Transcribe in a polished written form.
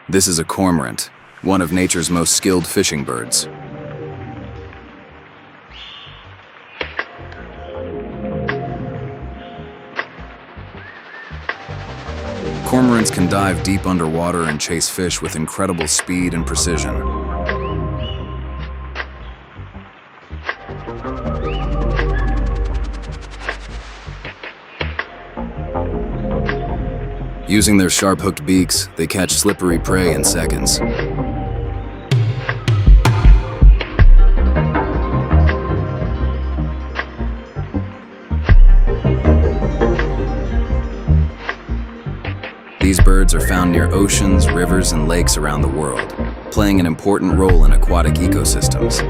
This is a cormorant, one of nature's most skilled fishing birds. Cormorants can dive deep underwater and chase fish with incredible speed and precision. Using their sharp-hooked beaks, they catch slippery prey in seconds. These birds are found near oceans, rivers, and lakes around the world, playing an important role in aquatic ecosystems.